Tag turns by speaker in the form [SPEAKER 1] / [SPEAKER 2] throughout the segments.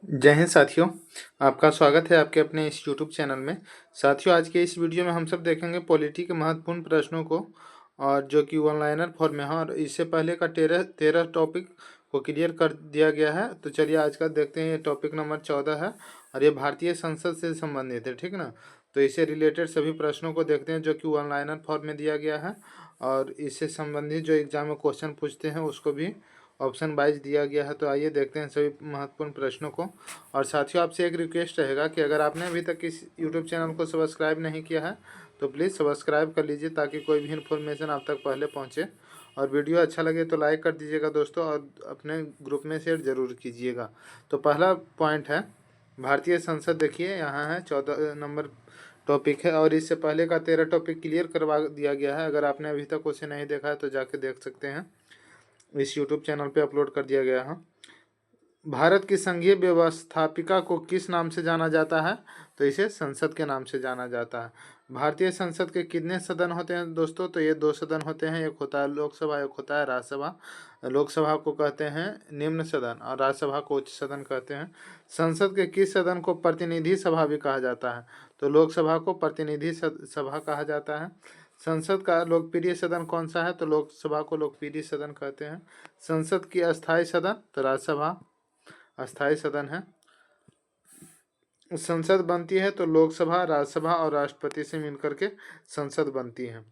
[SPEAKER 1] जय हिंद साथियों। आपका स्वागत है आपके अपने इस यूट्यूब चैनल में। साथियों, आज के इस वीडियो में हम सब देखेंगे पॉलिटी के महत्वपूर्ण प्रश्नों को, और जो कि वन लाइनर फॉर्म में है, और इससे पहले का तेरह टॉपिक को क्लियर कर दिया गया है। तो चलिए आज का देखते हैं। ये टॉपिक नंबर 14 है और ये भारतीय संसद से संबंधित है, ठीक ना। तो इससे रिलेटेड सभी प्रश्नों को देखते हैं जो कि वन लाइनर फॉर्म में दिया गया है, और इससे संबंधित जो एग्जाम में क्वेश्चन पूछते हैं उसको भी ऑप्शन वाइज दिया गया है। तो आइए देखते हैं सभी महत्वपूर्ण प्रश्नों को। और साथियों, आपसे एक रिक्वेस्ट रहेगा कि अगर आपने अभी तक इस यूट्यूब चैनल को सब्सक्राइब नहीं किया है तो प्लीज़ सब्सक्राइब कर लीजिए, ताकि कोई भी इन्फॉर्मेशन आप तक पहले पहुंचे। और वीडियो अच्छा लगे तो लाइक कर दीजिएगा दोस्तों, और अपने ग्रुप में शेयर जरूर कीजिएगा। तो पहला पॉइंट है भारतीय संसद। देखिए यहाँ है 14 नंबर टॉपिक है, और इससे पहले का 13 टॉपिक क्लियर करवा दिया गया है। अगर आपने अभी तक उसे नहीं देखा है तो जाके देख सकते हैं, इस यूट्यूब चैनल पे अपलोड कर दिया गया है। भारत की संघीय व्यवस्थापिका को किस नाम से जाना जाता है? तो इसे संसद के नाम से जाना जाता है। भारतीय संसद के कितने सदन होते हैं दोस्तों? तो ये 2 सदन होते हैं, एक होता है लोकसभा, एक होता है राज्यसभा। लोकसभा को कहते हैं निम्न सदन और राज्यसभा को उच्च सदन कहते हैं। संसद के किस सदन को प्रतिनिधि सभा भी कहा जाता है? तो लोकसभा को प्रतिनिधि सभा कहा जाता है। संसद का लोकप्रिय सदन कौन सा है? तो लोकसभा को लोकप्रिय सदन कहते हैं। संसद की अस्थायी सदन तो राज्यसभा अस्थायी सदन है। संसद बनती है तो लोकसभा, राज्यसभा और राष्ट्रपति से मिलकर के संसद बनती है।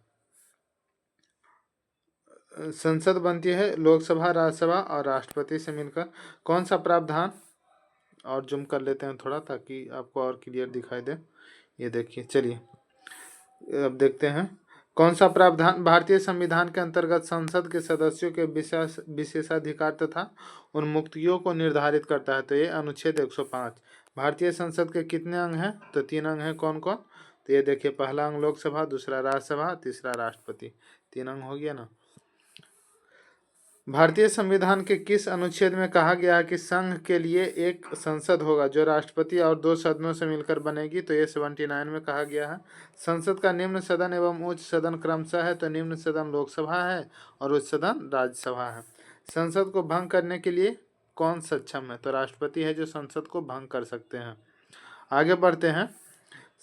[SPEAKER 1] संसद बनती है लोकसभा, राज्यसभा और राष्ट्रपति से मिलकर। कौन सा प्रावधान, और जूम कर लेते हैं थोड़ा ताकि आपको और क्लियर दिखाई दे। ये देखिए, चलिए अब देखते हैं। कौन सा प्रावधान भारतीय संविधान के अंतर्गत संसद के सदस्यों के विशेषाधिकार तथा उन्मुक्तियों को निर्धारित करता है? तो ये अनुच्छेद 105। भारतीय संसद के कितने अंग हैं? तो 3 अंग हैं। कौन कौन? तो ये देखिए, पहला अंग लोकसभा, दूसरा राज्यसभा, तीसरा राष्ट्रपति। 3 अंग हो गया ना। भारतीय संविधान के किस अनुच्छेद में कहा गया है कि संघ के लिए एक संसद होगा जो राष्ट्रपति और 2 सदनों से मिलकर बनेगी? तो ये 79 में कहा गया है। संसद का निम्न सदन एवं उच्च सदन क्रमशः है। तो निम्न सदन लोकसभा है और उच्च सदन राज्यसभा है। संसद को भंग करने के लिए कौन सक्षम है? तो राष्ट्रपति है जो संसद को भंग कर सकते हैं। आगे बढ़ते हैं।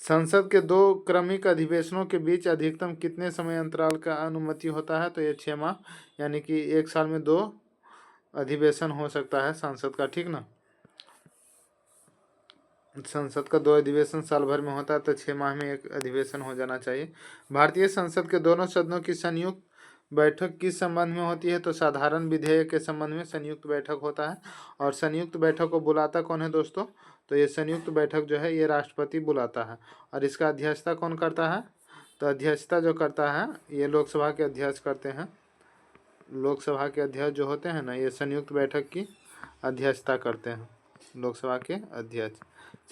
[SPEAKER 1] संसद के 2 क्रमिक अधिवेशनों के बीच अधिकतम कितने समय अंतराल का अनुमति होता है? तो ये 6 माह, यानी कि 1 साल में 2 अधिवेशन हो सकता है संसद का, ठीक ना। संसद का 2 अधिवेशन साल भर में होता है, तो 6 माह में 1 अधिवेशन हो जाना चाहिए। भारतीय संसद के दोनों सदनों की संयुक्त बैठक किस संबंध में होती है? तो साधारण विधेयक के संबंध में संयुक्त बैठक होता है। और संयुक्त बैठक को बुलाता कौन है दोस्तों? तो ये संयुक्त बैठक जो है ये राष्ट्रपति बुलाता है। और इसका अध्यक्षता कौन करता है? तो अध्यक्षता जो करता है ये लोकसभा के अध्यक्ष करते हैं। लोकसभा के अध्यक्ष जो होते हैं ना, ये संयुक्त बैठक की अध्यक्षता करते हैं, लोकसभा के अध्यक्ष।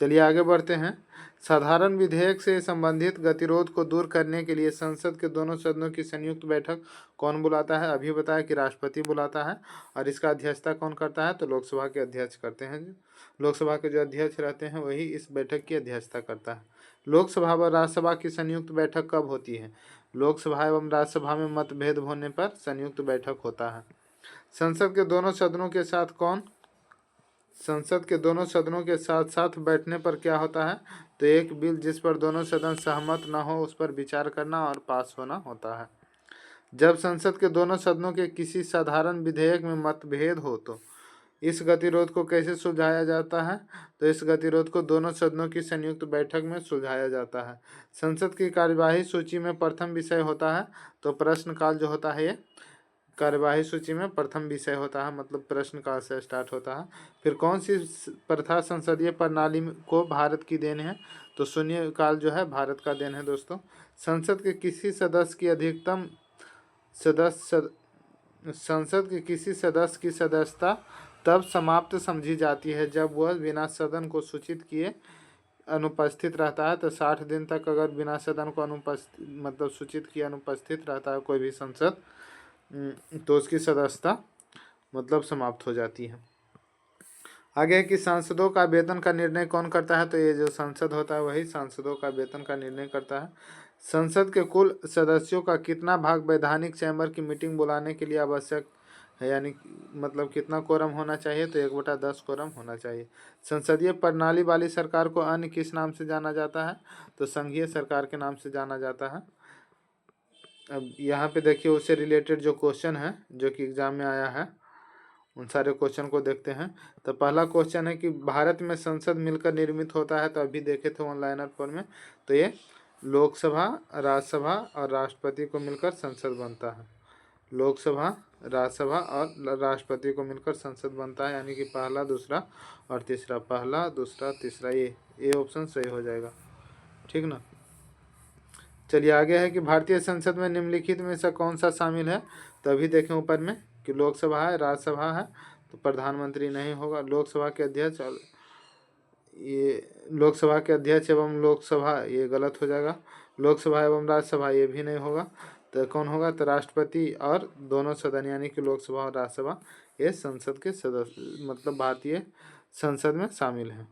[SPEAKER 1] चलिए आगे बढ़ते हैं। साधारण विधेयक से संबंधित गतिरोध को दूर करने के लिए संसद के दोनों सदनों की संयुक्त बैठक कौन बुलाता है? अभी बताया कि राष्ट्रपति बुलाता है। और इसका अध्यक्षता कौन करता है? तो लोकसभा के अध्यक्ष करते हैं। लोकसभा के जो अध्यक्ष रहते हैं वही इस बैठक की अध्यक्षता करता है। लोकसभा व राज्यसभा की संयुक्त बैठक कब होती है? लोकसभा एवं राज्यसभा में मतभेद होने पर संयुक्त बैठक होता है। संसद के दोनों सदनों के साथ कौन संसद के दोनों सदनों के साथ साथ बैठने पर क्या होता है? तो एक बिल जिस पर दोनों सदन सहमत न हो उस पर विचार करना और पास होना होता है। जब संसद के दोनों सदनों के किसी साधारण विधेयक में मतभेद हो तो इस गतिरोध को कैसे सुलझाया जाता है? तो इस गतिरोध को दोनों सदनों की संयुक्त बैठक में सुलझाया जाता है। संसद की कार्यवाही सूची में प्रथम विषय होता है। तो प्रश्नकाल जो होता है ये कार्यवाही सूची में प्रथम विषय होता है, मतलब प्रश्नकाल से स्टार्ट होता है। फिर कौन सी प्रथा संसदीय प्रणाली को भारत की देन है? तो शून्यकाल जो है भारत का देन है दोस्तों। संसद के किसी सदस्य की अधिकतम सदस्य संसद के किसी सदस्य की सदस्यता तब समाप्त समझी जाती है जब वह बिना सदन को सूचित किए अनुपस्थित रहता है। तो 60 दिन तक अगर बिना सदन को मतलब सूचित किए अनुपस्थित रहता है कोई भी संसद, तो उसकी सदस्यता मतलब समाप्त हो जाती है। आगे है कि सांसदों का वेतन का निर्णय कौन करता है? तो ये जो संसद होता है वही सांसदों का वेतन का निर्णय करता है। संसद के कुल सदस्यों का कितना भाग वैधानिक चैम्बर की मीटिंग बुलाने के लिए आवश्यक यानी मतलब कितना कोरम होना चाहिए, तो 1/10 कोरम होना चाहिए। संसदीय प्रणाली वाली सरकार को अन्य किस नाम से जाना जाता है, तो संघीय सरकार के नाम से जाना जाता है। अब यहाँ पे देखिए उससे रिलेटेड जो क्वेश्चन है जो कि एग्जाम में आया है, उन सारे क्वेश्चन को देखते हैं। तो पहला क्वेश्चन है कि भारत में संसद मिलकर निर्मित होता है, तो अभी देखे थे ऑनलाइनर पर में, तो ये लोकसभा, राज्यसभा और राष्ट्रपति को मिलकर संसद बनता है। लोकसभा, राज्यसभा और राष्ट्रपति को मिलकर संसद बनता है, यानी कि पहला, दूसरा और तीसरा, पहला, दूसरा, तीसरा, ये ऑप्शन सही हो जाएगा, ठीक ना। चलिए आगे है कि भारतीय संसद में निम्नलिखित में से कौन सा शामिल है, तो अभी देखें ऊपर में कि लोकसभा है, राज्यसभा है, तो प्रधानमंत्री नहीं होगा। लोकसभा के अध्यक्ष, और ये लोकसभा के अध्यक्ष एवं लोकसभा, ये गलत हो जाएगा। लोकसभा एवं राज्यसभा, ये भी नहीं होगा। तो कौन होगा, तो राष्ट्रपति और दोनों सदन यानी कि लोकसभा और राज्यसभा, ये संसद के सदस्य मतलब भारतीय संसद में शामिल है।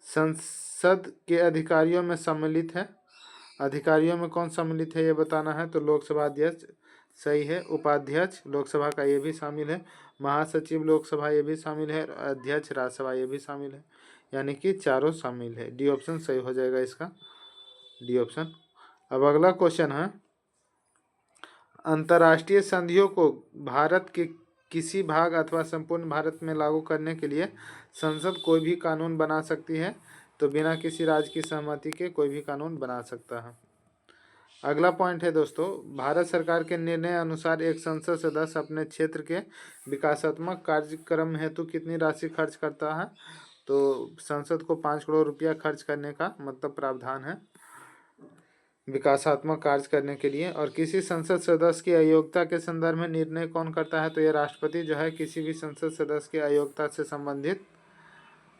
[SPEAKER 1] संसद के अधिकारियों में सम्मिलित है, अधिकारियों में कौन सम्मिलित है ये बताना है, तो लोकसभा अध्यक्ष सही है, उपाध्यक्ष लोकसभा का ये भी शामिल है, महासचिव लोकसभा ये भी शामिल है, अध्यक्ष राज्यसभा ये भी शामिल है, यानी कि चारों शामिल है। डी ऑप्शन सही हो जाएगा इसका, डी ऑप्शन। अब अगला क्वेश्चन है, अंतर्राष्ट्रीय संधियों को भारत के किसी भाग अथवा संपूर्ण भारत में लागू करने के लिए संसद कोई भी कानून बना सकती है, तो बिना किसी राज्य की सहमति के कोई भी कानून बना सकता है। अगला पॉइंट है दोस्तों, भारत सरकार के निर्णय अनुसार एक संसद सदस्य अपने क्षेत्र के विकासात्मक कार्यक्रम हेतु कितनी राशि खर्च करता है, तो संसद को 5 करोड़ रुपया खर्च करने का मतलब प्रावधान है विकासात्मक कार्य करने के लिए। और किसी संसद सदस्य की अयोग्यता के संदर्भ में निर्णय कौन करता है, तो यह राष्ट्रपति जो है किसी भी संसद सदस्य की अयोग्यता से संबंधित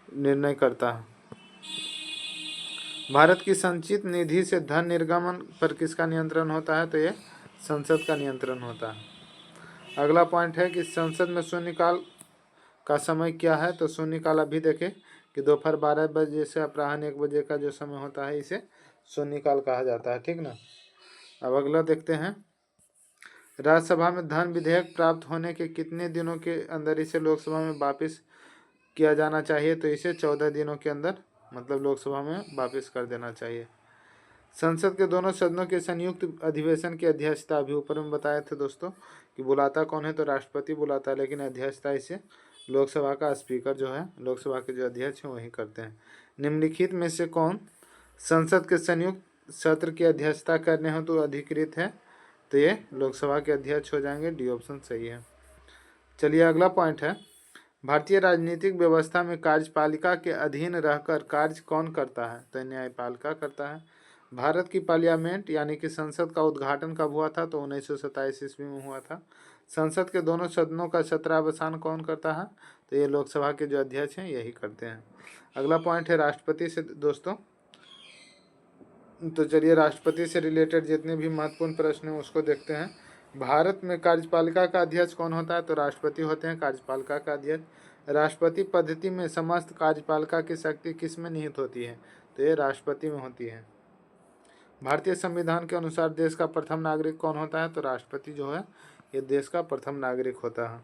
[SPEAKER 1] निर्णय करता है। भारत की संचित निधि से धन निर्गमन पर किसका नियंत्रण होता है, तो ये संसद का नियंत्रण होता है। अगला पॉइंट है कि संसद में शून्यकाल का समय क्या है, तो शून्यकाल अभी देखें कि दोपहर 12 बजे से अपराह्न 1 बजे का जो समय होता है इसे शून्यकाल कहा जाता है, ठीक ना। अब अगला देखते हैं, राज्यसभा में धन विधेयक प्राप्त होने के कितने दिनों के अंदर इसे लोकसभा में वापस किया जाना चाहिए, तो इसे 14 दिनों के अंदर मतलब लोकसभा में वापस कर देना चाहिए। संसद के दोनों सदनों के संयुक्त अधिवेशन की अध्यक्षता अभी ऊपर में बताए थे दोस्तों कि बुलाता कौन है, तो राष्ट्रपति बुलाता है, लेकिन अध्यक्षता इसे लोकसभा का स्पीकर जो है, लोकसभा के जो अध्यक्ष हैं वही करते हैं। निम्नलिखित में से कौन संसद के संयुक्त सत्र की अध्यक्षता करने हो तो अधिकृत है, तो ये लोकसभा के अध्यक्ष हो जाएंगे, डी ऑप्शन सही है। चलिए अगला पॉइंट है, भारतीय राजनीतिक व्यवस्था में कार्यपालिका के अधीन रहकर कार्य कौन करता है, तो न्यायपालिका करता है। भारत की पार्लियामेंट यानी कि संसद का उद्घाटन कब हुआ था, तो 1927 ईस्वी में हुआ था। संसद के दोनों सदनों का सत्रावसान कौन करता है, तो ये लोकसभा के जो अध्यक्ष हैं यही करते हैं। अगला पॉइंट है राष्ट्रपति से दोस्तों, तो चलिए राष्ट्रपति से रिलेटेड जितने भी महत्वपूर्ण प्रश्न हैं उसको देखते हैं। भारत में कार्यपालिका का अध्यक्ष कौन होता है, तो राष्ट्रपति होते हैं कार्यपालिका का अध्यक्ष। राष्ट्रपति पद्धति में समस्त कार्यपालिका की शक्ति किस में निहित होती है, तो ये राष्ट्रपति में होती है। भारतीय संविधान के अनुसार देश का प्रथम नागरिक कौन होता है, तो राष्ट्रपति जो है ये देश का प्रथम नागरिक होता है।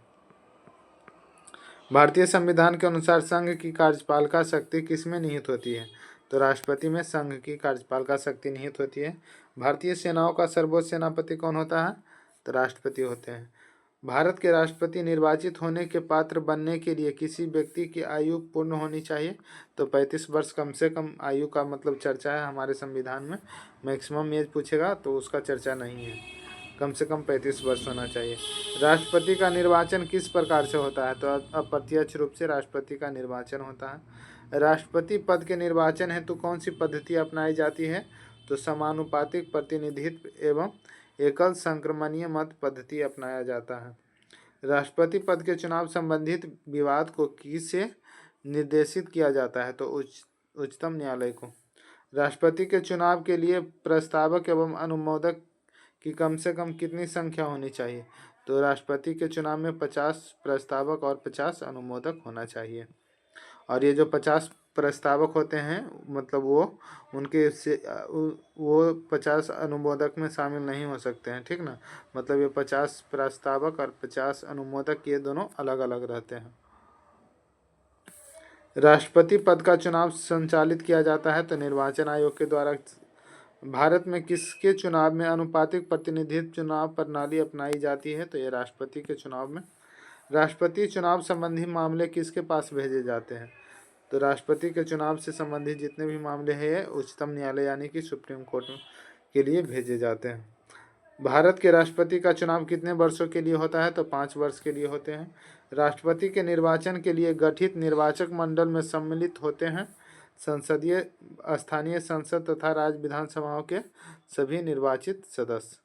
[SPEAKER 1] भारतीय संविधान के अनुसार संघ की कार्यपालिका शक्ति किस में निहित होती है, तो राष्ट्रपति में संघ की कार्यपालिका शक्ति निहित होती है। भारतीय सेनाओं का सर्वोच्च सेनापति कौन होता है, तो राष्ट्रपति होते हैं। भारत के राष्ट्रपति निर्वाचित होने के पात्र बनने के लिए किसी व्यक्ति की आयु पूर्ण होनी चाहिए, तो 35 वर्ष कम से कम आयु का मतलब चर्चा है हमारे संविधान में। मैक्सिमम एज पूछेगा तो उसका चर्चा नहीं है, कम से कम 35 वर्ष होना चाहिए। राष्ट्रपति का निर्वाचन किस प्रकार से होता है, तो अप्रत्यक्ष रूप से राष्ट्रपति का निर्वाचन होता है। राष्ट्रपति पद के निर्वाचन हेतु कौन सी पद्धति अपनाई जाती है, तो समानुपातिक प्रतिनिधित्व एवं एकल संक्रमणीय मत पद्धति अपनाया जाता है। राष्ट्रपति पद के चुनाव संबंधित विवाद को किसे निर्देशित किया जाता है, तो उच्चतम न्यायालय को। राष्ट्रपति के चुनाव के लिए प्रस्तावक एवं अनुमोदक की कम से कम कितनी संख्या होनी चाहिए, तो राष्ट्रपति के चुनाव में 50 प्रस्तावक और 50 अनुमोदक होना चाहिए। और ये जो 50 प्रस्तावक होते हैं मतलब वो उनके से वो 50 अनुमोदक में शामिल नहीं हो सकते हैं, ठीक ना। मतलब ये 50 प्रस्तावक और 50 अनुमोदक ये दोनों अलग अलग रहते हैं। राष्ट्रपति पद का चुनाव संचालित किया जाता है तो निर्वाचन आयोग के द्वारा। भारत में किसके चुनाव में अनुपातिक प्रतिनिधित्व चुनाव प्रणाली अपनाई जाती है तो ये राष्ट्रपति के चुनाव में। राष्ट्रपति चुनाव संबंधी मामले किसके पास भेजे जाते हैं तो राष्ट्रपति के चुनाव से संबंधित जितने भी मामले हैं उच्चतम न्यायालय यानी कि सुप्रीम कोर्ट के लिए भेजे जाते हैं। भारत के राष्ट्रपति का चुनाव कितने वर्षों के लिए होता है तो 5 वर्ष के लिए होते हैं। राष्ट्रपति के निर्वाचन के लिए गठित निर्वाचक मंडल में सम्मिलित होते हैं संसदीय स्थानीय संसद तथा राज्य विधानसभाओं के सभी निर्वाचित सदस्य।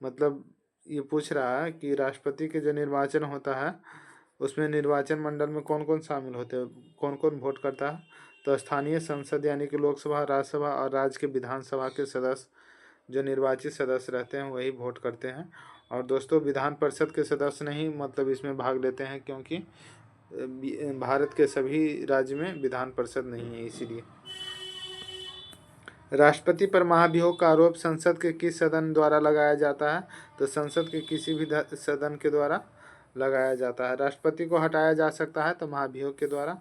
[SPEAKER 1] मतलब ये पूछ रहा है कि राष्ट्रपति के जो निर्वाचन होता है उसमें निर्वाचन मंडल में कौन कौन शामिल होते हैं, कौन कौन वोट करता है तो स्थानीय संसद यानी कि लोकसभा, राज्यसभा और राज्य के विधानसभा के सदस्य जो निर्वाचित सदस्य रहते हैं वही वोट करते हैं। और दोस्तों विधान परिषद के सदस्य नहीं मतलब इसमें भाग लेते हैं क्योंकि भारत के सभी राज्य में विधान परिषद नहीं है इसीलिए। राष्ट्रपति पर महाभियोग का आरोप संसद के किस सदन द्वारा लगाया जाता है तो संसद के किसी भी सदन के द्वारा लगाया जाता है। राष्ट्रपति को हटाया जा सकता है तो महाभियोग के द्वारा।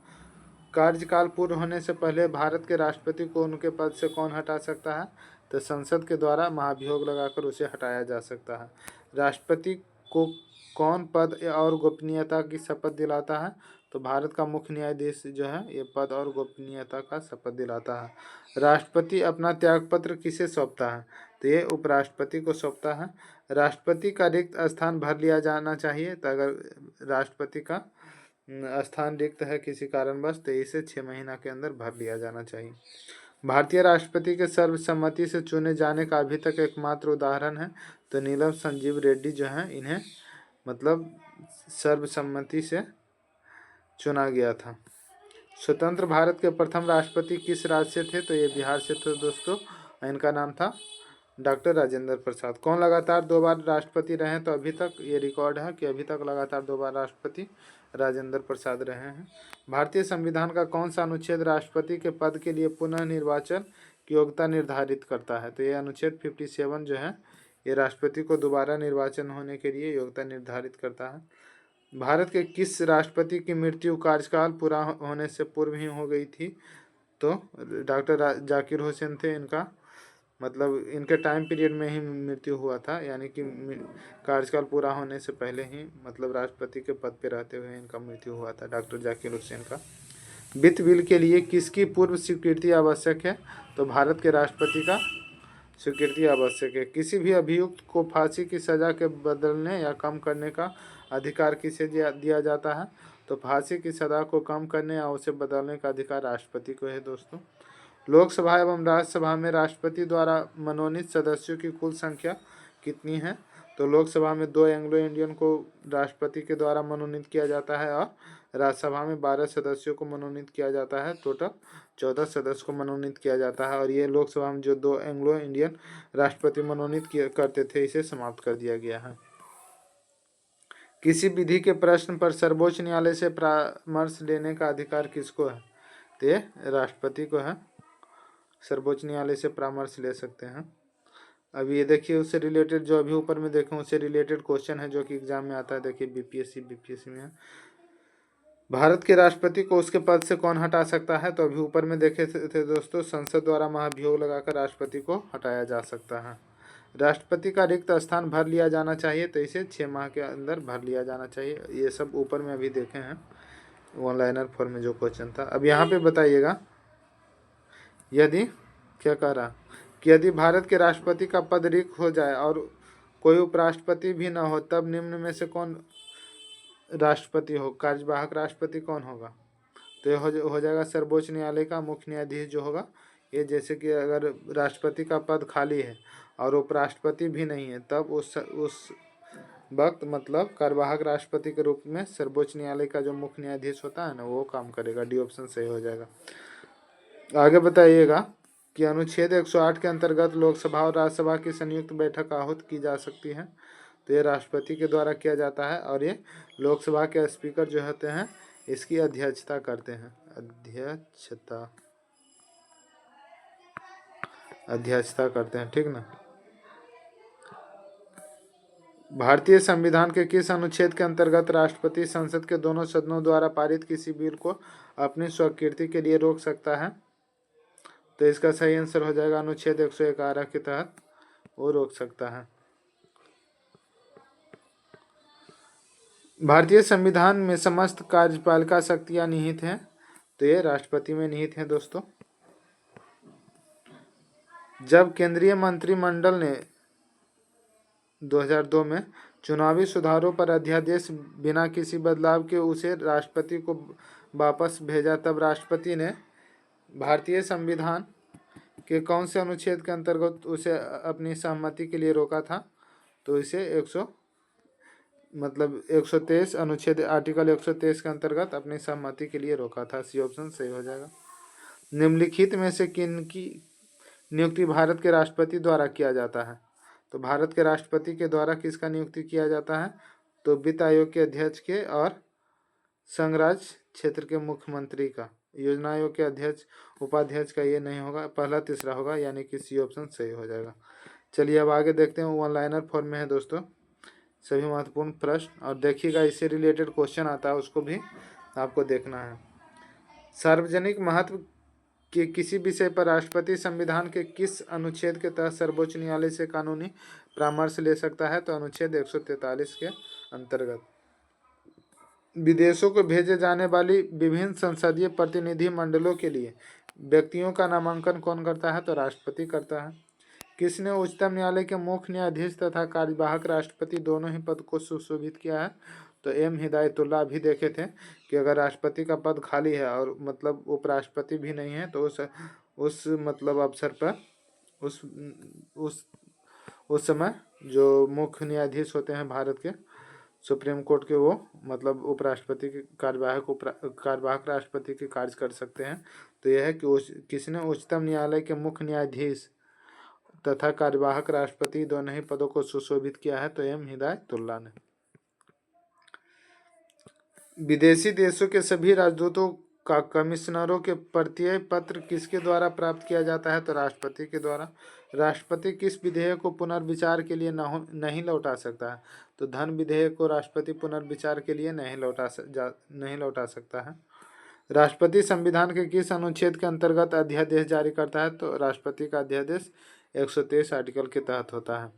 [SPEAKER 1] कार्यकाल पूर्ण होने से पहले भारत के राष्ट्रपति को उनके पद से कौन हटा सकता है तो संसद के द्वारा महाभियोग लगाकर उसे हटाया जा सकता है। राष्ट्रपति को कौन पद और गोपनीयता की शपथ दिलाता है तो भारत का मुख्य न्यायाधीश जो है ये पद और गोपनीयता का शपथ दिलाता है। राष्ट्रपति अपना त्यागपत्र किसे सौंपता है तो ये उपराष्ट्रपति को सौंपता है। राष्ट्रपति का रिक्त स्थान भर लिया जाना चाहिए तो अगर राष्ट्रपति का स्थान रिक्त है किसी कारणवश तो इसे 6 महीना के अंदर भर लिया जाना चाहिए। भारतीय राष्ट्रपति के सर्वसम्मति से चुने जाने का अभी तक एकमात्र उदाहरण है तो नीलम संजीव रेड्डी जो है इन्हें मतलब सर्वसम्मति से चुना गया था। स्वतंत्र भारत के प्रथम राष्ट्रपति किस राज्य से थे तो ये बिहार से थे दोस्तों। इनका नाम था डॉक्टर राजेंद्र प्रसाद। कौन लगातार 2 बार राष्ट्रपति रहे तो अभी तक ये रिकॉर्ड है कि अभी तक लगातार 2 बार राष्ट्रपति राजेंद्र प्रसाद रहे हैं। भारतीय संविधान का कौन सा अनुच्छेद राष्ट्रपति के पद के लिए पुनः निर्वाचन की योग्यता निर्धारित करता है तो ये अनुच्छेद 57 जो है ये राष्ट्रपति को दोबारा निर्वाचन होने के लिए योग्यता निर्धारित करता है। भारत के किस राष्ट्रपति की मृत्यु कार्यकाल पूरा होने से पूर्व ही हो गई थी तो डॉक्टर जाकिर हुसैन थे। इनका मतलब इनके टाइम पीरियड में ही मृत्यु हुआ था यानी कि कार्यकाल पूरा होने से पहले ही मतलब राष्ट्रपति के पद पे रहते हुए इनका मृत्यु हुआ था डॉक्टर जाकिर हुसैन का। वित्त बिल के लिए किसकी पूर्व स्वीकृति आवश्यक है तो भारत के राष्ट्रपति का स्वीकृति आवश्यक है। किसी भी अभियुक्त को फांसी की सज़ा के बदलने या कम करने का अधिकार किसे दिया जाता है तो फांसी की सज़ा को कम करने या उसे बदलने का अधिकार राष्ट्रपति को है दोस्तों। लोकसभा एवं राज्यसभा में राष्ट्रपति द्वारा मनोनीत सदस्यों की कुल संख्या कितनी है तो लोकसभा में 2 एंग्लो इंडियन को राष्ट्रपति के द्वारा मनोनीत किया जाता है और राज्यसभा में 12 सदस्यों को मनोनीत किया जाता है। टोटल 14 सदस्य को मनोनीत किया जाता है और ये लोकसभा में जो 2 एंग्लो इंडियन राष्ट्रपति मनोनीत करते थे इसे समाप्त कर दिया गया है। किसी विधि के प्रश्न पर सर्वोच्च न्यायालय से परामर्श लेने का अधिकार किसको है तो ये राष्ट्रपति को है। सर्वोच्च न्यायालय से परामर्श ले सकते हैं। अभी ये देखिए उससे रिलेटेड जो अभी ऊपर में देखें उससे रिलेटेड क्वेश्चन है जो कि एग्जाम में आता है। देखिए बीपीएससी में है। भारत के राष्ट्रपति को उसके पद से कौन हटा सकता है तो अभी ऊपर में देखे थे दोस्तों संसद द्वारा महाभियोग लगाकर राष्ट्रपति को हटाया जा सकता है। राष्ट्रपति का रिक्त स्थान भर लिया जाना चाहिए तो इसे 6 माह के अंदर भर लिया जाना चाहिए। ये सब ऊपर में अभी देखे हैं ऑनलाइनर फॉर्म में जो क्वेश्चन था। अब यहाँ पे बताइएगा यदि क्या कह रहा कि यदि भारत के राष्ट्रपति का पद रिक्त हो जाए और कोई उपराष्ट्रपति भी न हो तब निम्न में से कौन राष्ट्रपति हो, कार्यवाहक राष्ट्रपति कौन होगा तो ये हो जाएगा सर्वोच्च न्यायालय का मुख्य न्यायाधीश जो होगा। ये जैसे कि अगर राष्ट्रपति का पद खाली है और उपराष्ट्रपति भी नहीं है तब उस वक्त मतलब कार्यवाहक राष्ट्रपति के रूप में सर्वोच्च न्यायालय का जो मुख्य न्यायाधीश होता है ना वो काम करेगा। डी ऑप्शन सही हो जाएगा। आगे बताइएगा कि अनुच्छेद 108 के अंतर्गत लोकसभा और राज्यसभा की संयुक्त बैठक आहूत की जा सकती है तो ये राष्ट्रपति के द्वारा किया जाता है और ये लोकसभा के स्पीकर जो होते हैं इसकी अध्यक्षता करते हैं। अध्यक्षता करते हैं, ठीक ना। भारतीय संविधान के किस अनुच्छेद के अंतर्गत राष्ट्रपति संसद के दोनों सदनों द्वारा पारित किसी बिल को अपनी स्वीकृति के लिए रोक सकता है? तो इसका सही आंसर हो जाएगा अनुच्छेद 111 के तहत वो रोक सकता है। भारतीय संविधान में समस्त कार्यपालिका शक्तियां निहित हैं, तो ये राष्ट्रपति में निहित हैं दोस्तों। जब केंद्रीय मंत्रिमंडल ने 2002 में चुनावी सुधारों पर अध्यादेश बिना किसी बदलाव के उसे राष्ट्रपति को वापस भेजा, तब राष्ट्रपति ने भारतीय संविधान के कौन से अनुच्छेद के अंतर्गत उसे अपनी सहमति के लिए रोका था? तो इसे 123 अनुच्छेद आर्टिकल 123 के अंतर्गत अपनी सहमति के लिए रोका था। सी ऑप्शन सही हो जाएगा। निम्नलिखित में से किन की नियुक्ति भारत के राष्ट्रपति द्वारा किया जाता है? तो भारत के राष्ट्रपति के द्वारा किसका नियुक्ति किया जाता है? तो वित्त आयोग के अध्यक्ष के और संघराज क्षेत्र के मुख्यमंत्री का। योजना आयोग के अध्यक्ष उपाध्यक्ष का ये नहीं होगा, पहला तीसरा होगा, यानी कि सी ऑप्शन सही हो जाएगा। चलिए अब आगे देखते हैं। वन लाइनर फॉर्म में है दोस्तों सभी महत्वपूर्ण प्रश्न, और देखिएगा इससे रिलेटेड क्वेश्चन आता है, उसको भी आपको देखना है। सार्वजनिक महत्व के किसी विषय पर राष्ट्रपति संविधान के किस अनुच्छेद के तहत सर्वोच्च न्यायालय से कानूनी परामर्श ले सकता है? तो अनुच्छेद 143 के अंतर्गत। विदेशों को भेजे जाने वाली विभिन्न संसदीय प्रतिनिधि मंडलों के लिए व्यक्तियों का नामांकन कौन करता है? तो राष्ट्रपति करता है। किसने उच्चतम न्यायालय के मुख्य न्यायाधीश तथा कार्यवाहक राष्ट्रपति दोनों ही पद को सुशोभित किया है? तो एम हिदायतुल्लाह भी देखे थे कि अगर राष्ट्रपति का पद खाली है और मतलब उपराष्ट्रपति भी नहीं है, तो उस मतलब अवसर पर उस समय जो मुख्य न्यायाधीश होते हैं भारत के सुप्रीम कोर्ट के, वो मतलब उपराष्ट्रपति के कार्यवाहक राष्ट्रपति के कार्य कर सकते हैं। तो यह है कि किसने उच्चतम न्यायालय के मुख्य न्यायाधीश तथा कार्यवाहक राष्ट्रपति दोनों ही पदों को सुशोभित किया है? तो एम हिदायतुल्लाह ने। विदेशी देशों के सभी राजदूतों का कमिश्नरों के परिचय पत्र किसके द्वारा प्राप्त किया जाता है? तो राष्ट्रपति के द्वारा। राष्ट्रपति किस विधेयक को पुनर्विचार के लिए नहीं लौटा सकता है? तो धन विधेयक को राष्ट्रपति पुनर्विचार के लिए नहीं लौटा सकता है। राष्ट्रपति संविधान के किस अनुच्छेद के अंतर्गत अध्यादेश जारी करता है? तो राष्ट्रपति का अध्यादेश 123 आर्टिकल के तहत होता है।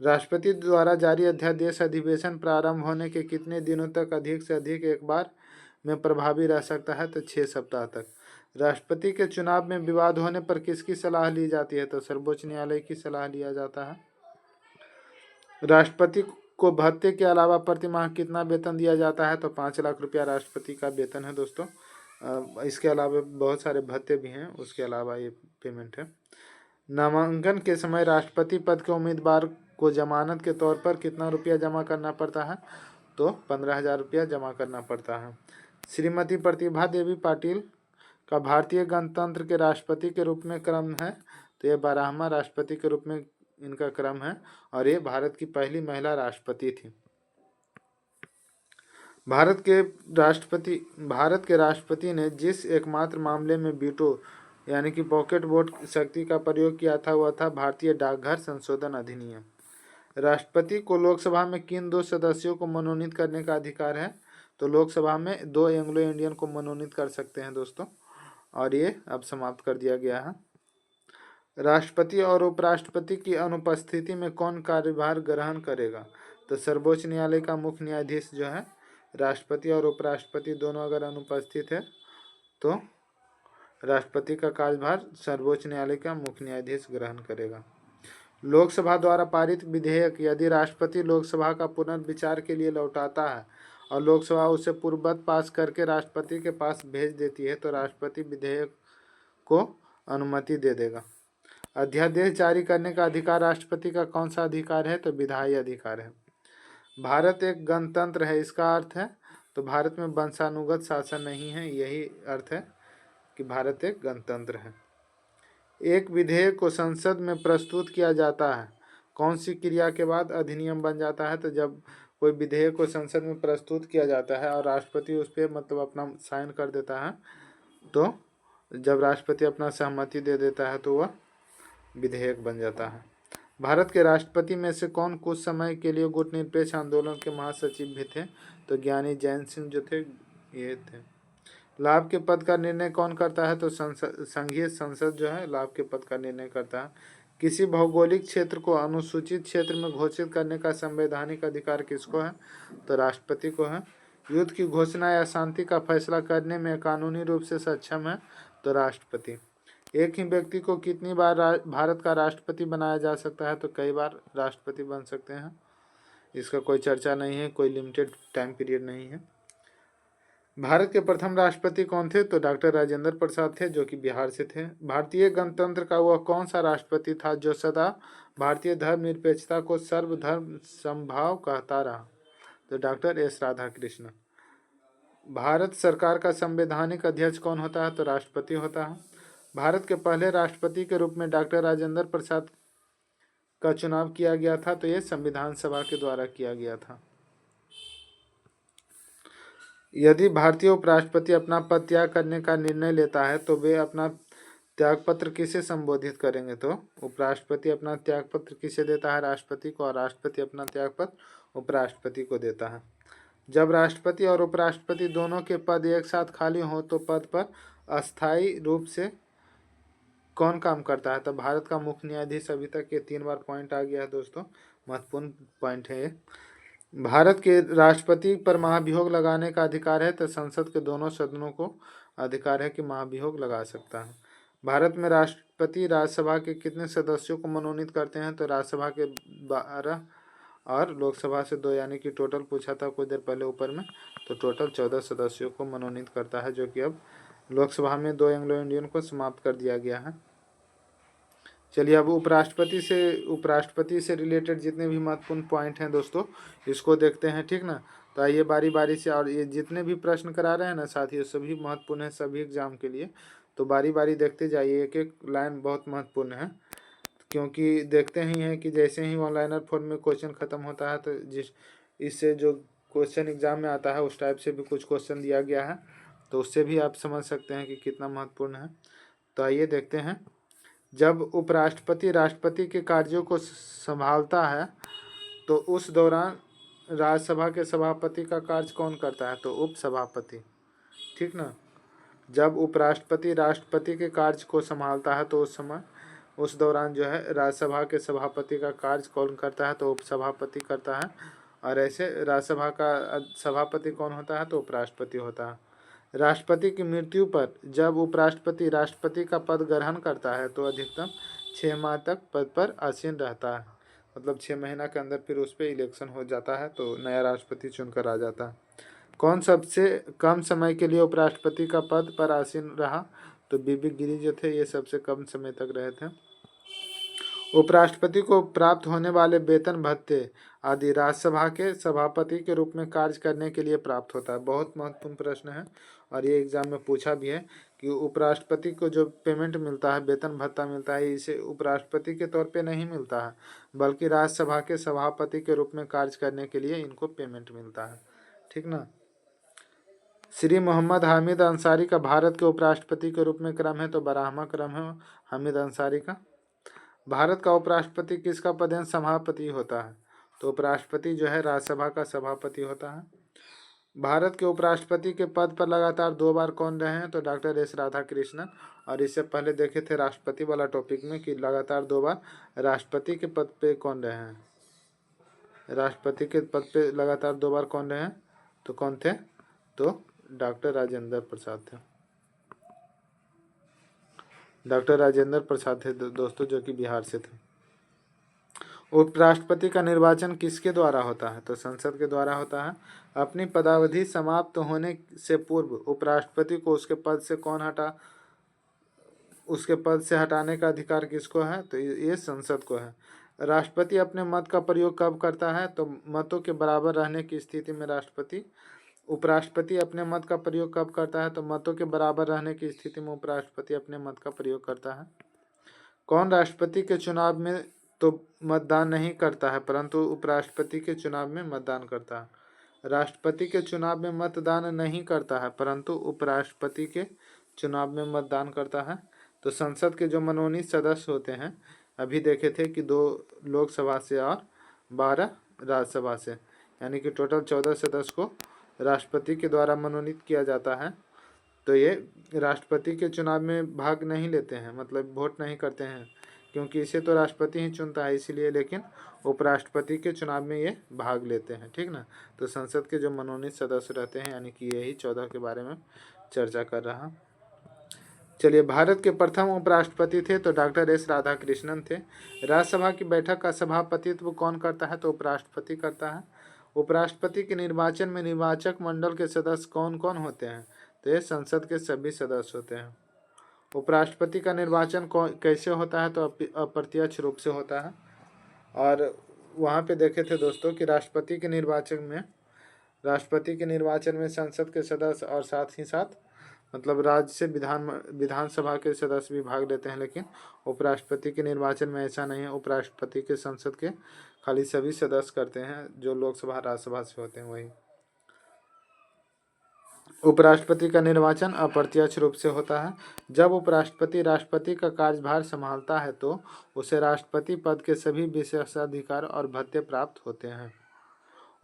[SPEAKER 1] राष्ट्रपति द्वारा जारी अध्यादेश अधिवेशन प्रारंभ होने के कितने दिनों तक अधिक से अधिक एक बार में प्रभावी रह सकता है? तो 6 सप्ताह तक। राष्ट्रपति के चुनाव में विवाद होने पर किसकी सलाह ली जाती है? तो सर्वोच्च न्यायालय की सलाह लिया जाता है। राष्ट्रपति को भत्ते के अलावा प्रतिमाह कितना वेतन दिया जाता है? तो 5 लाख रुपया राष्ट्रपति का वेतन है दोस्तों। इसके अलावा बहुत सारे भत्ते भी हैं, उसके अलावा ये पेमेंट है। नामांकन के समय राष्ट्रपति पद के उम्मीदवार को जमानत के तौर पर कितना रुपया जमा करना पड़ता है? तो 15,000 रुपया जमा करना पड़ता है। श्रीमती प्रतिभा देवी पाटिल का भारतीय गणतंत्र के राष्ट्रपति के रूप में क्रम है? तो ये 12वां राष्ट्रपति के रूप में इनका क्रम है, और ये भारत की पहली महिला राष्ट्रपति थी। भारत के राष्ट्रपति ने जिस एकमात्र मामले में वीटो यानी कि पॉकेट वोट शक्ति का प्रयोग किया था, वह था भारतीय डाकघर संशोधन अधिनियम। राष्ट्रपति को लोकसभा में किन 2 सदस्यों को मनोनीत करने का अधिकार है? तो लोकसभा में 2 एंग्लो इंडियन को मनोनीत कर सकते हैं दोस्तों, और ये अब समाप्त कर दिया गया है। राष्ट्रपति और उपराष्ट्रपति की अनुपस्थिति में कौन कार्यभार ग्रहण करेगा? तो सर्वोच्च न्यायालय का मुख्य न्यायाधीश जो है, राष्ट्रपति और उपराष्ट्रपति दोनों अगर अनुपस्थित है तो राष्ट्रपति का कार्यभार सर्वोच्च न्यायालय का मुख्य न्यायाधीश ग्रहण करेगा। लोकसभा द्वारा पारित विधेयक यदि राष्ट्रपति लोकसभा का पुनर्विचार के लिए लौटाता है और लोकसभा उसे पूर्ववत पास करके राष्ट्रपति के पास भेज देती है, तो राष्ट्रपति विधेयक को अनुमति दे देगा। अध्यादेश जारी करने का अधिकार राष्ट्रपति का कौन सा अधिकार है? तो विधायी अधिकार है। भारत एक गणतंत्र है, इसका अर्थ है, तो भारत में वंशानुगत शासन नहीं है, यही अर्थ है कि भारत एक गणतंत्र है। एक विधेयक को संसद में प्रस्तुत किया जाता है कौन सी क्रिया के बाद अधिनियम बन जाता है? तो जब कोई विधेयक को संसद में प्रस्तुत किया जाता है और राष्ट्रपति उस पर मतलब अपना साइन कर देता है, तो जब राष्ट्रपति अपना सहमति दे देता है तो वह विधेयक बन जाता है। भारत के राष्ट्रपति में से कौन कुछ समय के लिए गुटनिरपेक्ष आंदोलन के महासचिव भी थे? तो ज्ञानी जैन सिंह जो थे ये थे। लाभ के पद का निर्णय कौन करता है? तो संघीय संसद जो है लाभ के पद का निर्णय करता है। किसी भौगोलिक क्षेत्र को अनुसूचित क्षेत्र में घोषित करने का संवैधानिक अधिकार किसको है? तो राष्ट्रपति को है। युद्ध की घोषणा या शांति का फैसला करने में कानूनी रूप से सक्षम है? तो राष्ट्रपति। एक ही व्यक्ति को कितनी बार भारत का राष्ट्रपति बनाया जा सकता है? तो कई बार राष्ट्रपति बन सकते हैं, इसका कोई चर्चा नहीं है, कोई लिमिटेड टाइम पीरियड नहीं है। भारत के प्रथम राष्ट्रपति कौन थे? तो डॉक्टर राजेंद्र प्रसाद थे, जो कि बिहार से थे। भारतीय गणतंत्र का वह कौन सा राष्ट्रपति था जो सदा भारतीय धर्मनिरपेक्षता को सर्वधर्म समभाव कहता रहा? तो डॉक्टर एस राधाकृष्ण। भारत सरकार का संवैधानिक अध्यक्ष कौन होता है? तो राष्ट्रपति होता है। भारत के पहले राष्ट्रपति के रूप में डॉक्टर राजेंद्र प्रसाद का चुनाव किया गया था, तो ये संविधान सभा के द्वारा किया गया था। यदि भारतीय उपराष्ट्रपति अपना पद त्याग करने का निर्णय लेता है तो वे अपना त्यागपत्र किसे संबोधित करेंगे? तो उपराष्ट्रपति अपना त्यागपत्र किसे देता है? राष्ट्रपति को, और राष्ट्रपति अपना त्यागपत्र उपराष्ट्रपति को देता है। जब राष्ट्रपति और उपराष्ट्रपति दोनों के पद एक साथ खाली हों तो पद पर अस्थायी रूप से कौन काम करता है? तो भारत का मुख्य न्यायाधीश। अभी तक ये 3 बार पॉइंट आ गया है दोस्तों, महत्वपूर्ण पॉइंट है ये। भारत के राष्ट्रपति पर महाभियोग लगाने का अधिकार है? तो संसद के दोनों सदनों को अधिकार है कि महाभियोग लगा सकता है। भारत में राष्ट्रपति राज्यसभा के कितने सदस्यों को मनोनीत करते हैं? तो राज्यसभा के 12 और लोकसभा से 2, यानी कि टोटल पूछा था कुछ देर पहले ऊपर में, तो टोटल 14 सदस्यों को मनोनीत करता है, जो कि अब लोकसभा में 2 एंग्लो इंडियन को समाप्त कर दिया गया है। चलिए अब उपराष्ट्रपति से रिलेटेड जितने भी महत्वपूर्ण पॉइंट हैं दोस्तों, इसको देखते हैं, ठीक ना। तो आइए बारी बारी से, और ये जितने भी प्रश्न करा रहे हैं ना साथियों, सभी महत्वपूर्ण है सभी एग्जाम के लिए, तो बारी बारी देखते जाइए। एक एक लाइन बहुत महत्वपूर्ण है, क्योंकि देखते ही हैं कि जैसे ही ऑनलाइनर फॉर्म में क्वेश्चन खत्म होता है तो इससे जो क्वेश्चन एग्जाम में आता है उस टाइप से भी कुछ क्वेश्चन दिया गया है, तो उससे भी आप समझ सकते हैं कि कितना महत्वपूर्ण है। तो आइए देखते हैं। जब उपराष्ट्रपति राष्ट्रपति के कार्यों को संभालता है तो उस दौरान राज्यसभा के सभापति का कार्य कौन करता है? तो उपसभापति, ठीक ना। जब उपराष्ट्रपति राष्ट्रपति के कार्य को संभालता है तो उस दौरान जो है राज्यसभा के सभापति का कार्य कौन करता है? तो उपसभापति करता है। और ऐसे राज्यसभा का सभापति कौन होता है? तो उपराष्ट्रपति होता है। राष्ट्रपति की मृत्यु पर जब उपराष्ट्रपति राष्ट्रपति का पद ग्रहण करता है तो अधिकतम 6 माह तक पद पर आसीन रहता है, मतलब 6 महीना के अंदर फिर उस पर इलेक्शन हो जाता है, तो नया राष्ट्रपति चुनकर आ जाता है। कौन सबसे कम समय के लिए उपराष्ट्रपति का पद पर आसीन रहा? तो बीबी गिरी जो थे ये सबसे कम समय तक रहे थे। उपराष्ट्रपति को प्राप्त होने वाले वेतन भत्ते आदि राज्यसभा के सभापति के रूप में कार्य करने के लिए प्राप्त होता है। बहुत महत्वपूर्ण प्रश्न है और ये एग्जाम में पूछा भी है कि उपराष्ट्रपति को जो पेमेंट मिलता है, वेतन भत्ता मिलता है, इसे उपराष्ट्रपति के तौर पे नहीं मिलता है, बल्कि राज्यसभा के सभापति के रूप में कार्य करने के लिए इनको पेमेंट मिलता है, ठीक ना। श्री मोहम्मद हामिद अंसारी का भारत के उपराष्ट्रपति के रूप में क्रम है? तो 12वां क्रम है हामिद अंसारी का। भारत का उपराष्ट्रपति किसका पदेन सभापति होता है? तो उपराष्ट्रपति जो है राज्यसभा का सभापति होता है। भारत के उपराष्ट्रपति के पद पर लगातार 2 बार कौन रहे हैं? तो डॉक्टर एस राधाकृष्णन। और इससे पहले देखे थे राष्ट्रपति वाला टॉपिक में कि लगातार 2 बार राष्ट्रपति के पद पे कौन रहे हैं, राष्ट्रपति के पद पे लगातार 2 बार कौन रहे हैं? तो कौन थे? तो डॉक्टर राजेंद्र प्रसाद थे। डॉक्टर राजेंद्र प्रसाद थे दोस्तों, जो कि बिहार से थे। उपराष्ट्रपति का निर्वाचन किसके द्वारा होता है? तो संसद के द्वारा होता है। अपनी पदावधि समाप्त होने से पूर्व उपराष्ट्रपति को उसके पद से हटाने का अधिकार किसको है? तो ये संसद को है। राष्ट्रपति अपने मत का प्रयोग कब करता है? तो मतों के बराबर रहने की स्थिति में उपराष्ट्रपति अपने मत का प्रयोग कब करता है? तो मतों के बराबर रहने की स्थिति में उपराष्ट्रपति अपने मत का प्रयोग करता है। कौन राष्ट्रपति के चुनाव में तो मतदान नहीं करता है, परंतु उपराष्ट्रपति के चुनाव में मतदान करता है। राष्ट्रपति के चुनाव में मतदान नहीं करता है, परंतु उपराष्ट्रपति के चुनाव में मतदान करता है। तो संसद के जो मनोनीत सदस्य होते हैं, अभी देखे थे कि 2 लोकसभा से और 12 राज्यसभा से, यानी कि टोटल 14 सदस्य को राष्ट्रपति के द्वारा मनोनीत किया जाता है। तो ये राष्ट्रपति के चुनाव में भाग नहीं लेते हैं, मतलब वोट नहीं करते हैं, क्योंकि इसे तो राष्ट्रपति ही चुनता है इसलिए, लेकिन उपराष्ट्रपति के चुनाव में ये भाग लेते हैं, ठीक ना। तो संसद के जो मनोनीत सदस्य रहते हैं, यानी कि यही 14 के बारे में चर्चा कर रहा। चलिए, भारत के प्रथम उपराष्ट्रपति थे तो डॉक्टर एस राधाकृष्णन थे। राज्यसभा की बैठक का सभापतित्व कौन करता है? तो उपराष्ट्रपति करता है। उपराष्ट्रपति के निर्वाचन में निर्वाचक मंडल के सदस्य कौन कौन होते हैं? तो ये संसद के सभी सदस्य होते हैं। उपराष्ट्रपति का निर्वाचन कैसे होता है? तो अप्रत्यक्ष रूप से होता है। और वहाँ पे देखे थे दोस्तों कि राष्ट्रपति के निर्वाचन में संसद के सदस्य और साथ ही साथ मतलब राज्य से विधानसभा के सदस्य भी भाग लेते हैं, लेकिन उपराष्ट्रपति के निर्वाचन में ऐसा नहीं है। उपराष्ट्रपति के संसद के खाली सभी सदस्य करते हैं, जो लोकसभा राज्यसभा से होते हैं वही। उपराष्ट्रपति का निर्वाचन अप्रत्यक्ष रूप से होता है। जब उपराष्ट्रपति राष्ट्रपति का कार्यभार संभालता है तो उसे राष्ट्रपति पद के सभी विशेषाधिकार और भत्ते प्राप्त होते हैं।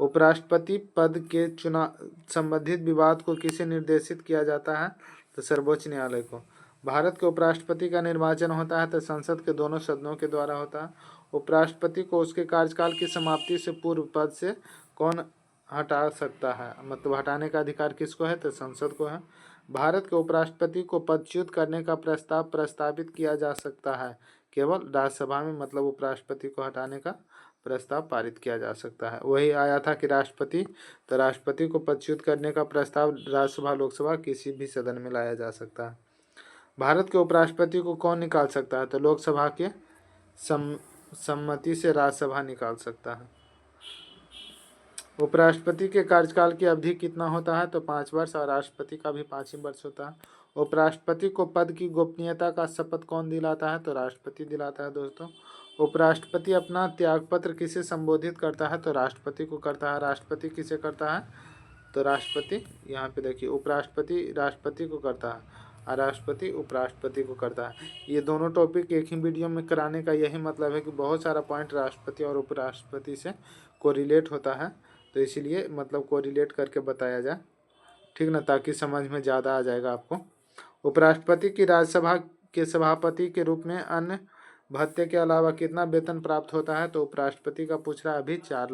[SPEAKER 1] उपराष्ट्रपति पद के चुनाव संबंधित विवाद को किसे निर्देशित किया जाता है? तो सर्वोच्च न्यायालय को। भारत के उपराष्ट्रपति का निर्वाचन होता है तो संसद के दोनों सदनों के द्वारा होता है। उपराष्ट्रपति को उसके कार्यकाल की समाप्ति से पूर्व पद से कौन हटा सकता है? मतलब हटाने का अधिकार किसको है? तो संसद को है। भारत के उपराष्ट्रपति को पदच्युत करने का प्रस्ताव प्रस्तावित किया जा सकता है केवल राज्यसभा में, मतलब उपराष्ट्रपति को हटाने का प्रस्ताव पारित किया जा सकता है। वही आया था कि राष्ट्रपति को पदच्युत करने का प्रस्ताव राज्यसभा लोकसभा किसी भी सदन में लाया जा सकता है। भारत के उपराष्ट्रपति को कौन निकाल सकता है? तो लोकसभा के सम्मति से राज्यसभा निकाल सकता है। उपराष्ट्रपति के कार्यकाल की अवधि कितना होता है? तो 5 वर्ष, और राष्ट्रपति का भी 5 ही वर्ष होता है। उपराष्ट्रपति को पद की गोपनीयता का शपथ कौन दिलाता है? तो राष्ट्रपति दिलाता है दोस्तों। उपराष्ट्रपति अपना त्यागपत्र किसे संबोधित करता है? तो राष्ट्रपति को करता है। राष्ट्रपति किसे करता है? तो राष्ट्रपति, यहाँ पे देखिए, उपराष्ट्रपति राष्ट्रपति को करता है और राष्ट्रपति उपराष्ट्रपति को करता है। ये दोनों टॉपिक एक ही वीडियो में कराने का यही मतलब है कि बहुत सारा पॉइंट राष्ट्रपति और उपराष्ट्रपति से कोरिलेट होता है, तो इसीलिए मतलब कोरिलेट करके बताया जाए, ठीक ना, ताकि समझ में ज़्यादा आ जाएगा आपको। उपराष्ट्रपति की राज्यसभा के सभापति के रूप में अन्य भत्ते के अलावा कितना वेतन प्राप्त होता है? तो उपराष्ट्रपति का पूछ रहा है, अभी 4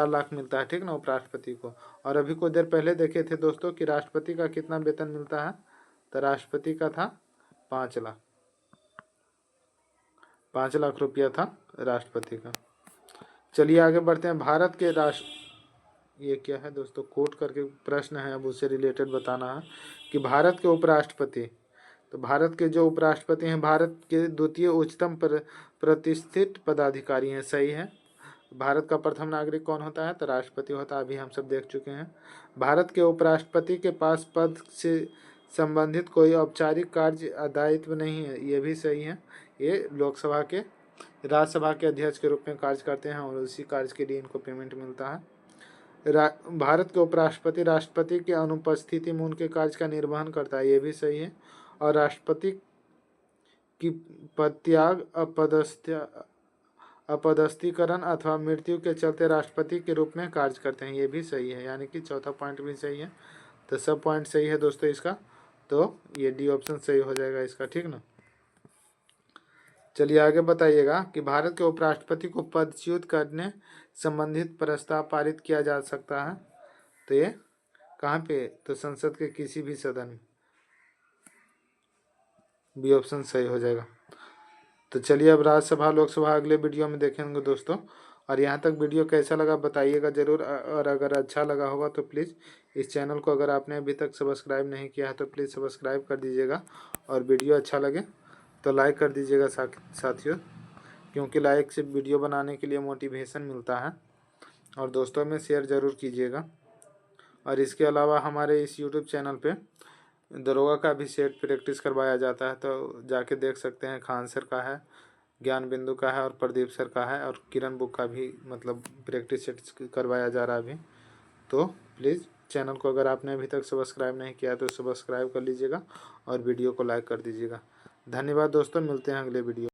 [SPEAKER 1] लाख मिलता है, ठीक ना, उपराष्ट्रपति को। और अभी कुछ देर पहले देखे थे दोस्तों कि राष्ट्रपति का कितना वेतन मिलता है? तो राष्ट्रपति का था 5 लाख, 5 लाख रुपया था राष्ट्रपति का। चलिए आगे बढ़ते हैं। भारत के ये क्या है दोस्तों, कोट करके प्रश्न है, अब उससे रिलेटेड बताना है कि भारत के उपराष्ट्रपति, तो भारत के जो उपराष्ट्रपति हैं भारत के द्वितीय उच्चतम प्रतिष्ठित पदाधिकारी हैं, सही है। भारत का प्रथम नागरिक कौन होता है? तो राष्ट्रपति होता है, अभी हम सब देख चुके हैं। भारत के उपराष्ट्रपति के पास पद से संबंधित कोई औपचारिक कार्य दायित्व नहीं है, ये भी सही है। ये लोकसभा के राज्यसभा के अध्यक्ष के रूप में कार्य करते हैं और उसी कार्य के लिए इनको पेमेंट मिलता है। भारत के उपराष्ट्रपति राष्ट्रपति की अनुपस्थिति में उनके कार्य का निर्वहन करता है, ये भी सही है। और राष्ट्रपति की पदत्याग, अपदस्थीकरण अथवा मृत्यु के चलते राष्ट्रपति के रूप में कार्य करते हैं, ये भी सही है, यानी कि चौथा पॉइंट भी सही है। तो सब पॉइंट सही है दोस्तों इसका, तो ये डी ऑप्शन सही हो जाएगा इसका, ठीक ना। चलिए आगे बताइएगा कि भारत के उपराष्ट्रपति को पदच्युत करने संबंधित प्रस्ताव पारित किया जा सकता है, तो ये कहाँ पे? तो संसद के किसी भी सदन में, बी ऑप्शन सही हो जाएगा। तो चलिए अब राज्यसभा लोकसभा अगले वीडियो में देखेंगे दोस्तों। और यहाँ तक वीडियो कैसा लगा बताइएगा ज़रूर, और अगर अच्छा लगा होगा तो प्लीज़ इस चैनल को अगर आपने अभी तक सब्सक्राइब नहीं किया है तो प्लीज़ सब्सक्राइब कर दीजिएगा, और वीडियो अच्छा लगे तो लाइक कर दीजिएगा साथियों, क्योंकि लाइक से वीडियो बनाने के लिए मोटिवेशन मिलता है। और दोस्तों में शेयर ज़रूर कीजिएगा। और इसके अलावा हमारे इस यूट्यूब चैनल पे दरोगा का भी सेट प्रैक्टिस करवाया जाता है, तो जाके देख सकते हैं। खान सर का है, ज्ञान बिंदु का है और प्रदीप सर का है, और किरण बुक का भी मतलब प्रैक्टिस सेट करवाया जा रहा है अभी। तो प्लीज़ चैनल को अगर आपने अभी तक सब्सक्राइब नहीं किया तो सब्सक्राइब कर लीजिएगा और वीडियो को लाइक कर दीजिएगा। धन्यवाद दोस्तों, मिलते हैं अगले वीडियो।